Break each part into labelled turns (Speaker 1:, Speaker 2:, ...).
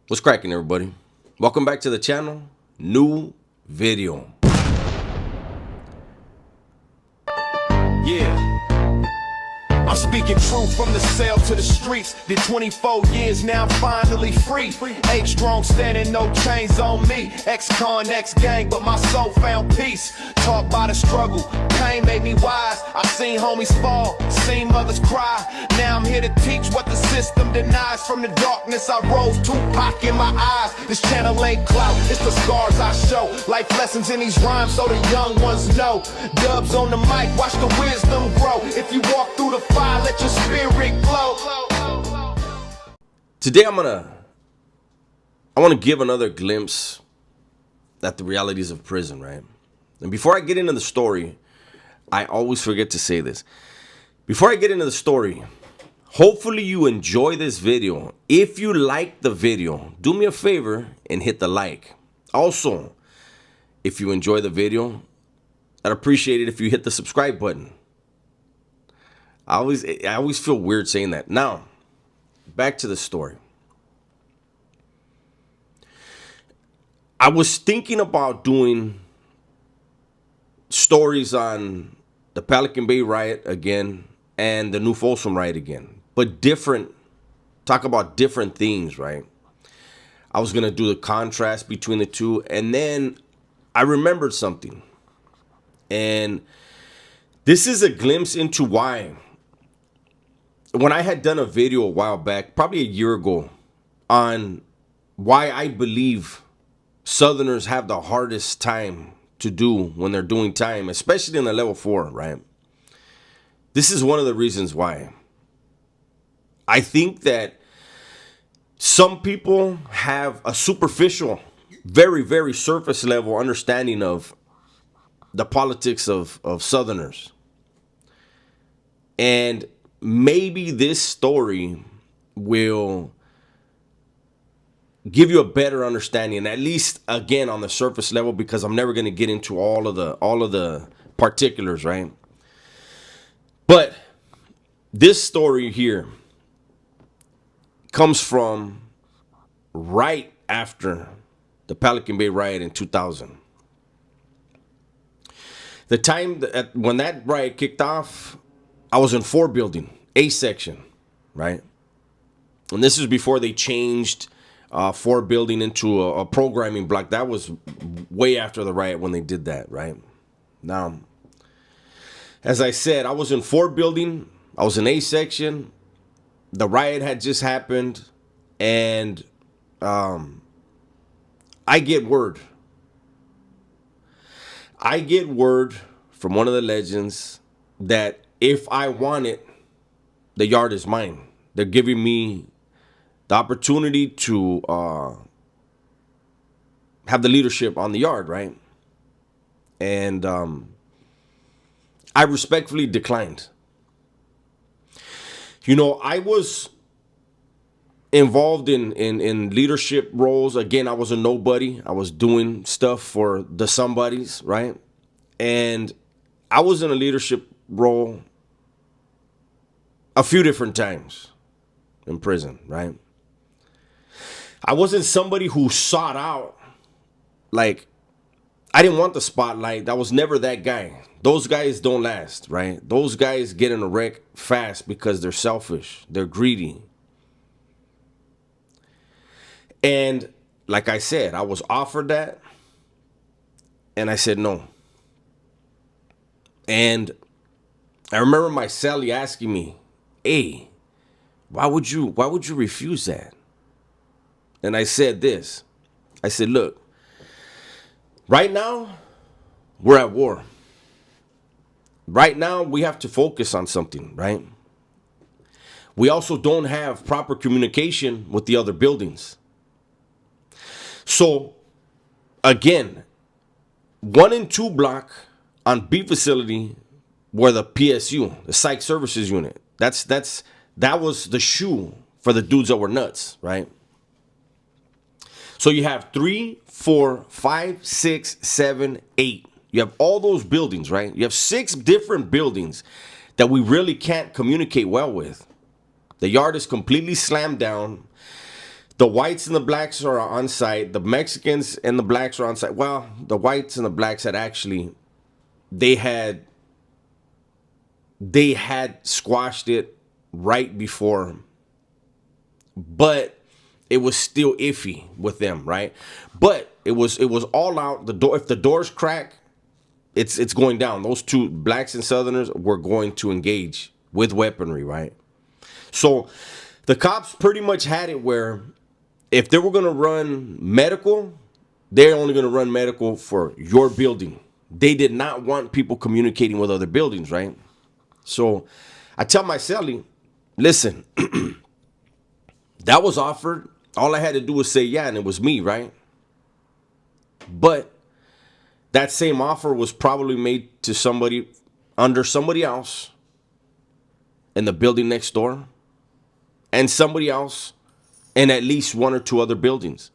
Speaker 1: What's cracking, everybody? Welcome back to the channel. New video.
Speaker 2: Yeah. I'm speaking truth from the cell to the streets. Did 24 years, now I'm finally free. Eight strong standing, no chains on me. Ex-con, ex-gang, but my soul found peace. Taught by the struggle, pain made me wise. I seen homies fall, seen mothers cry. Now I'm here to teach what the system denies. From the darkness I rose, Tupac in my eyes. This channel ain't clout, it's the scars I show. Life lessons in these rhymes so the young ones know. Dubs on the mic, watch the wisdom grow. If you walk through the fire, let your spirit glow.
Speaker 1: Today I want to give another glimpse at the realities of prison, right? And before I get into the story, I always forget to say this. Before I get into the story, hopefully you enjoy this video. If you like the video, do me a favor and hit the like. Also, if you enjoy the video, I'd appreciate it if you hit the subscribe button. I always feel weird saying that. Now, back to the story. I was thinking about doing stories on the Pelican Bay riot again and the New Folsom riot again, but talk about different things, right? I was gonna do the contrast between the two, and then I remembered something, and this is a glimpse into why. When I had done a video a while back, probably a year ago, on why I believe Southerners have the hardest time to do when they're doing time, especially in the level 4, right? This is one of the reasons why. I think that some people have a superficial, very, very surface level understanding of the politics of Southerners. And maybe this story will give you a better understanding, at least again on the surface level, because I'm never going to get into all of the particulars, right? But this story here comes from right after the Pelican Bay riot in 2000. The time when that riot kicked off, I was in 4 building, A section, right? And this is before they changed 4 building into a programming block. That was way after the riot when they did that, right? Now, as I said, I was in 4 building. I was in A section. The riot had just happened, and I get word. I get word from one of the legends that if I want it, the yard is mine. They're giving me the opportunity to have the leadership on the yard, right? And I respectfully declined. You know, I was involved in leadership roles. Again, I was a nobody. I was doing stuff for the somebodies, right? And I was in a leadership role a few different times in prison, right? I wasn't somebody who sought out, like, I didn't want the spotlight. I was never that guy. Those guys don't last, right? Those guys get in a wreck fast because they're selfish. They're greedy. And like I said, I was offered that, and I said no. And I remember my cellie asking me, "Hey, why would you refuse that?" And I said this. I said, "Look, right now, we're at war. Right now, we have to focus on something, right? We also don't have proper communication with the other buildings. So, again, 1 and 2 block on B facility were the PSU, the Psych Services Unit. That was the shoe for the dudes that were nuts, right? So you have 3, 4, 5, 6, 7, 8. You have all those buildings, right? You have 6 different buildings that we really can't communicate well with. The yard is completely slammed down. The whites and the blacks are on site. The Mexicans and the blacks are on site. Well, the whites and the blacks had actually they had they had squashed it right before, but it was still iffy with them, right? But it was all out. The door, if the doors crack, it's going down. Those two blacks and southerners were going to engage with weaponry, right? So the cops pretty much had it where if they were going to run medical, they're only going to run medical for your building. They did not want people communicating with other buildings, right? So I tell my cellie, listen, that was offered. All I had to do was say yeah, and it was me, right? But that same offer was probably made to somebody under somebody else in the building next door and somebody else in at least one or two other buildings.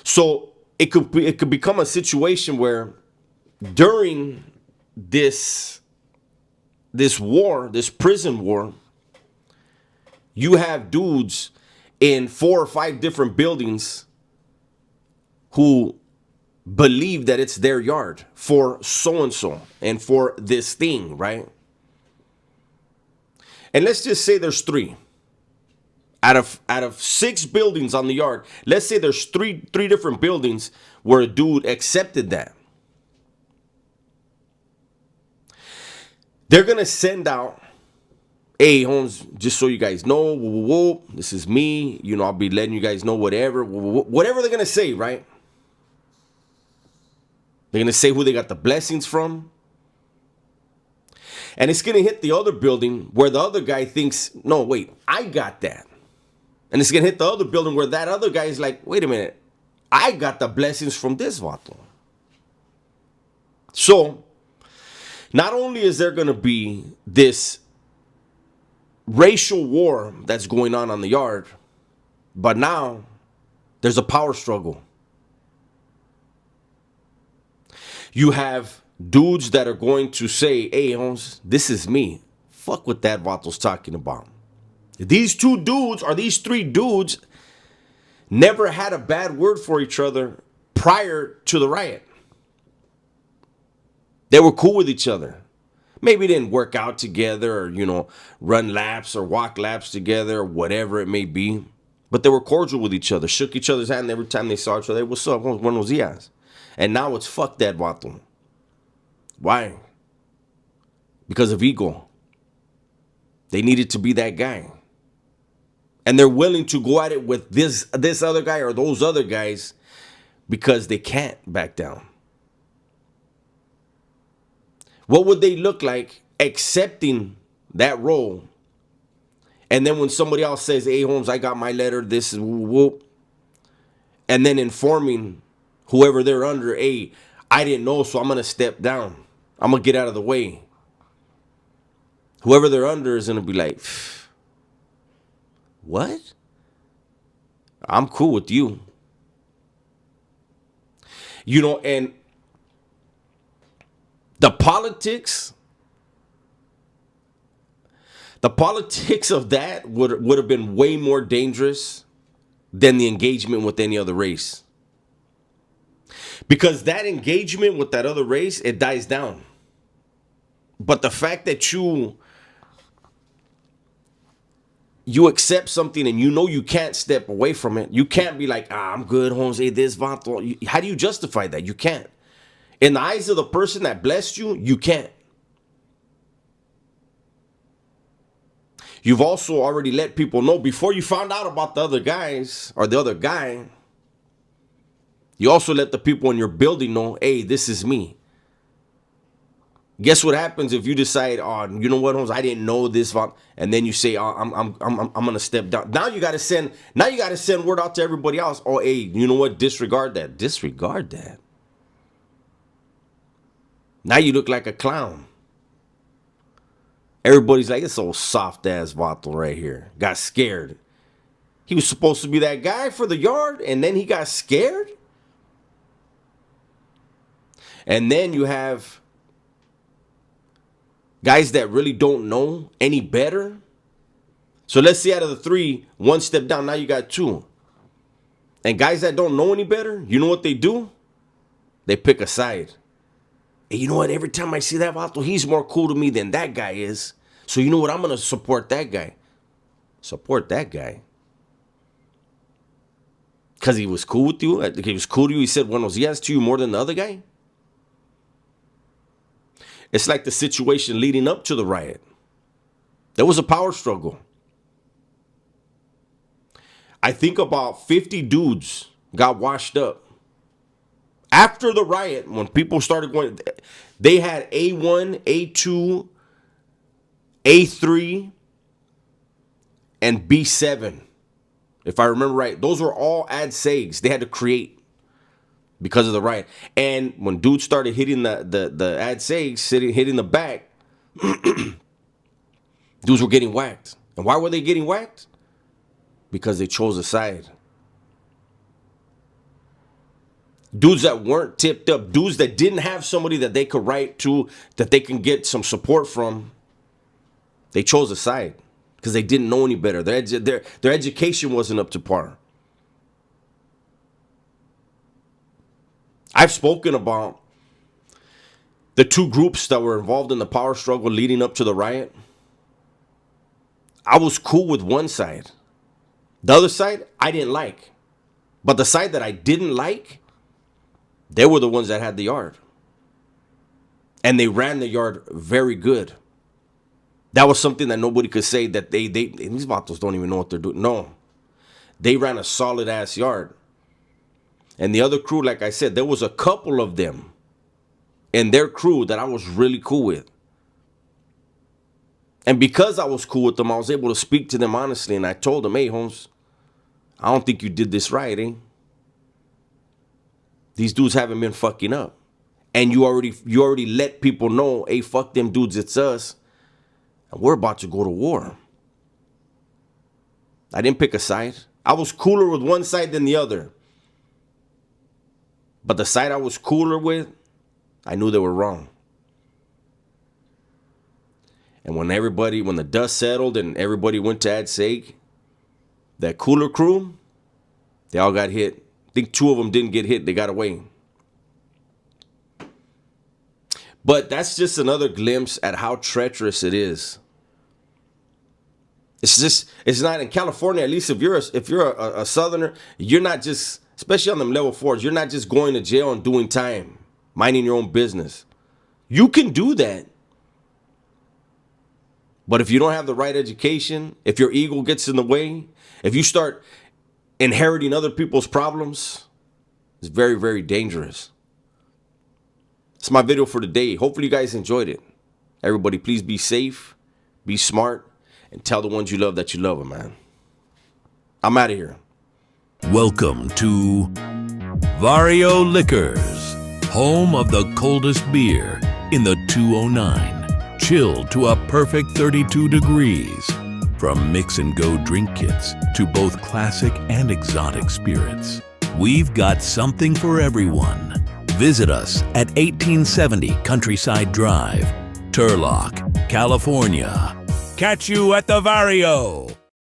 Speaker 1: So it could become a situation where during this war, this prison war, you have dudes in 4 or 5 different buildings who believe that it's their yard for so and so and for this thing, right? And let's just say there's 3 out of 6 buildings on the yard. Let's say there's three different buildings where a dude accepted that. They're gonna send out, hey, Holmes, just so you guys know, whoa, whoa, whoa, this is me. You know, I'll be letting you guys know whatever they're gonna say, right? They're gonna say who they got the blessings from. And it's gonna hit the other building where the other guy thinks, no, wait, I got that. And it's gonna hit the other building where that other guy is like, wait a minute, I got the blessings from this vato. So not only is there gonna be this racial war that's going on the yard, but now there's a power struggle. You have dudes that are going to say, hey, Holmes, this is me. Fuck what that vato's talking about. These 2 dudes or these 3 dudes never had a bad word for each other prior to the riot. They were cool with each other. Maybe didn't work out together or, you know, run laps or walk laps together or whatever it may be. But they were cordial with each other, shook each other's hand every time they saw each other. Hey, what's up? Buenos dias. And now it's fuck that vato. Why? Because of ego. They needed to be that guy. And they're willing to go at it with this other guy or those other guys because they can't back down. What would they look like accepting that role? And then when somebody else says, hey, Holmes, I got my letter, this is whoop. And then informing whoever they're under, hey, I didn't know, so I'm going to step down. I'm going to get out of the way. Whoever they're under is going to be like, what? I'm cool with you. You know, and the politics of that would have been way more dangerous than the engagement with any other race. Because that engagement with that other race, it dies down. But the fact that you accept something and you know you can't step away from it. You can't be like, I'm good, Holmes, hey, this vato. How do you justify that? You can't. In the eyes of the person that blessed you, you can't. You've also already let people know before you found out about the other guys or the other guy. You also let the people in your building know, hey, this is me. Guess what happens if you decide, oh, you know what, Holmes, I didn't know this, and then you say, oh, I'm gonna step down. Now you gotta send word out to everybody else. Oh, hey, you know what? Disregard that. Disregard that. Now you look like a clown. Everybody's like, this old soft ass vato right here got scared. He was supposed to be that guy for the yard, and then he got scared. And then you have guys that really don't know any better. So let's say out of the 3, 1 step down. Now you got 2. And guys that don't know any better, you know what they do? They pick a side. And you know what? Every time I see that vato, he's more cool to me than that guy is. So you know what? I'm going to support that guy. Support that guy. Because he was cool with you? He was cool to you? He said buenos dias to you more than the other guy? It's like the situation leading up to the riot. There was a power struggle. I think about 50 dudes got washed up. After the riot, when people started going, they had A1, A2, A3, and B7. If I remember right, those were all ad sags they had to create because of the riot. And when dudes started hitting the ad sags, hitting the back, dudes were getting whacked. And why were they getting whacked? Because they chose a side. Dudes that weren't tipped up, dudes that didn't have somebody that they could write to, that they can get some support from, they chose a side because they didn't know any better. Their education wasn't up to par. I've spoken about the two groups that were involved in the power struggle leading up to the riot. I was cool with one side. The other side, I didn't like. But the side that I didn't like, they were the ones that had the yard. And they ran the yard very good. That was something that nobody could say that these vatos don't even know what they're doing. No. They ran a solid ass yard. And the other crew, like I said, there was a couple of them in their crew that I was really cool with. And because I was cool with them, I was able to speak to them honestly. And I told them, hey, Holmes, I don't think you did this right, eh? These dudes haven't been fucking up. And you already let people know, hey, fuck them dudes, it's us. And we're about to go to war. I didn't pick a side. I was cooler with one side than the other. But the side I was cooler with, I knew they were wrong. And when the dust settled and everybody went to Ad Sag, that cooler crew, they all got hit. I think two of them didn't get hit. They got away. But that's just another glimpse at how treacherous it is. It's not in California, at least if you're a Southerner, you're not just, especially on them level 4s, you're not just going to jail and doing time, minding your own business. You can do that. But if you don't have the right education, if your ego gets in the way, if you start inheriting other people's problems, it's very, very dangerous. It's my video for today. Hopefully you guys enjoyed it. Everybody, please be safe, be smart, and tell the ones you love that you love them, man. I'm out of here.
Speaker 3: Welcome to Vario Liquors, home of the coldest beer in the 209. Chilled to a perfect 32 degrees. From mix and go drink kits to both classic and exotic spirits, we've got something for everyone. Visit us at 1870 Countryside Drive, Turlock, California. Catch you at the Vario.